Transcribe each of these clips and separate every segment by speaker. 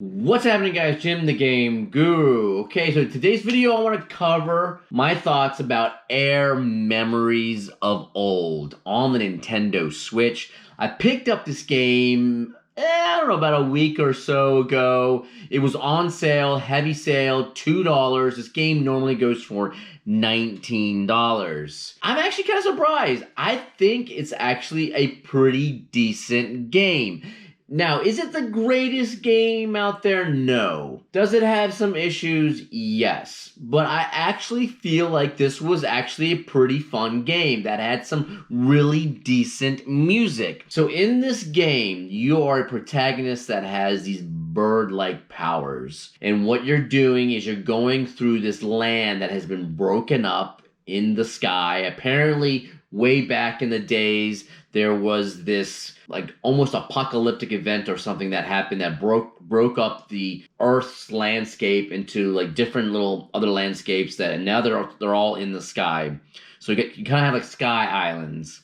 Speaker 1: What's happening, guys? Jim the Game Guru. Okay, so today's video I want to cover my thoughts about AER memories of old on the Nintendo Switch. I picked up this game, I don't know, about a week or so ago. It was on sale, heavy sale, $2. This game normally goes for $19. I'm actually kind of surprised. I think it's actually a pretty decent game. Now, is it the greatest game out there? No. Does it have some issues? Yes. But I actually feel like this was actually a pretty fun game that had some really decent music. So in this game, you are a protagonist that has these bird-like powers. And what you're doing is you're going through this land that has been broken up in the sky. Apparently, way back in the days, there was this like almost apocalyptic event or something that happened that broke up the Earth's landscape into like different little other landscapes that, and now they're all in the sky. So you kind of have like sky islands,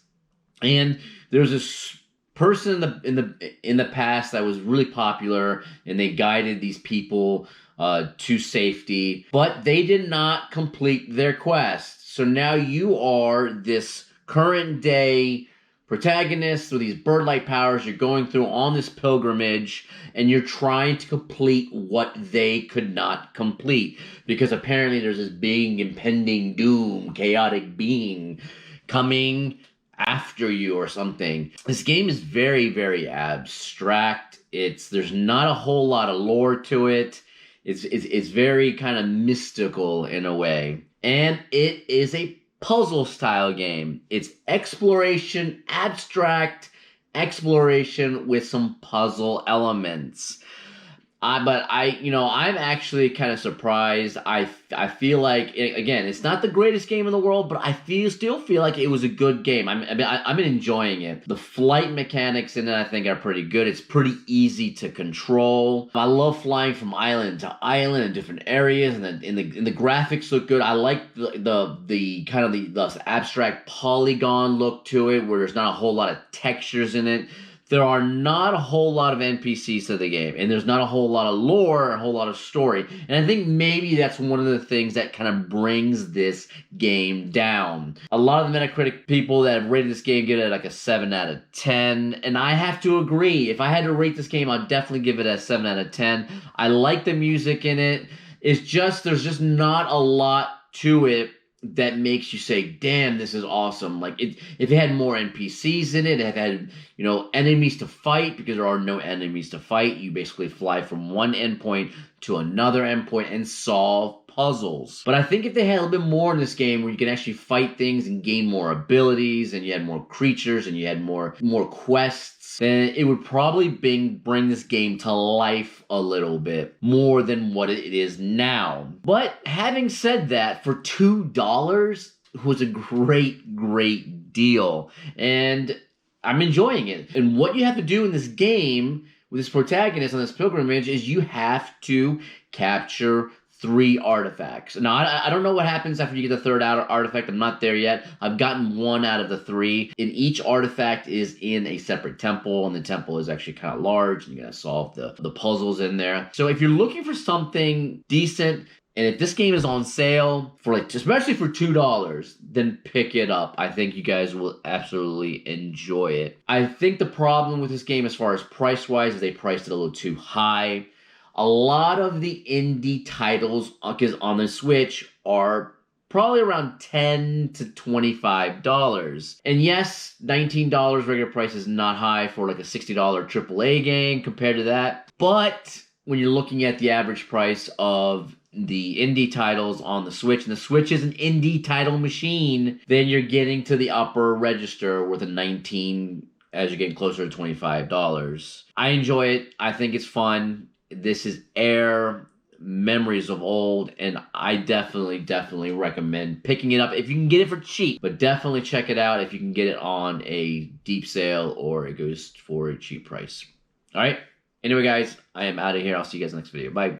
Speaker 1: and there's this person in the past that was really popular, and they guided these people to safety, but they did not complete their quest. So now you are this current day protagonist with these bird-like powers. You're going through on this pilgrimage, and you're trying to complete what they could not complete, because apparently there's this big impending doom, chaotic being coming after you or something. This game is very, very abstract. There's not a whole lot of lore to it. It's very kind of mystical in a way, and it is a puzzle style game. It's exploration, abstract exploration with some puzzle elements. I'm actually kind of surprised. I feel like again, it's not the greatest game in the world, but I still feel like it was a good game. I've been enjoying it. The flight mechanics in it, I think, are pretty good. It's pretty easy to control. I love flying from island to island in different areas, and the graphics look good. I like the kind of the abstract polygon look to it, where there's not a whole lot of textures in it. There are not a whole lot of NPCs to the game, and there's not a whole lot of lore or a whole lot of story. And I think maybe that's one of the things that kind of brings this game down. A lot of the Metacritic people that have rated this game give it like a 7 out of 10, and I have to agree. If I had to rate this game, I'd definitely give it a 7 out of 10. I like the music in it. There's just not a lot to it that makes you say, damn, this is awesome. Like, if it had more NPCs in it, if it had, enemies to fight, because there are no enemies to fight. You basically fly from one endpoint to another endpoint and solve puzzles. But I think if they had a little bit more in this game where you can actually fight things and gain more abilities, and you had more creatures, and you had more quests, then it would probably bring this game to life a little bit more than what it is now. But having said that, for $2 was a great deal, and I'm enjoying it. And what you have to do in this game with this protagonist on this pilgrimage is you have to capture 3 artifacts. Now, I don't know what happens after you get the third artifact. I'm not there yet. I've gotten 1 out of the 3. And each artifact is in a separate temple, and the temple is actually kind of large, and you gotta solve the puzzles in there. So if you're looking for something decent, and if this game is on sale for especially for $2, then pick it up. I think you guys will absolutely enjoy it. I think the problem with this game as far as price-wise is they priced it a little too high. A lot of the indie titles on the Switch are probably around $10 to $25. And yes, $19 regular price is not high for like a $60 AAA game compared to that. But when you're looking at the average price of the indie titles on the Switch, and the Switch is an indie title machine, then you're getting to the upper register with a 19 as you're getting closer to $25. I enjoy it. I think it's fun. This is AER memories of old, and I definitely recommend picking it up if you can get it for cheap. But definitely check it out if you can get it on a deep sale or it goes for a cheap price. All right. Anyway, guys, I am out of here. I'll see you guys next video. Bye.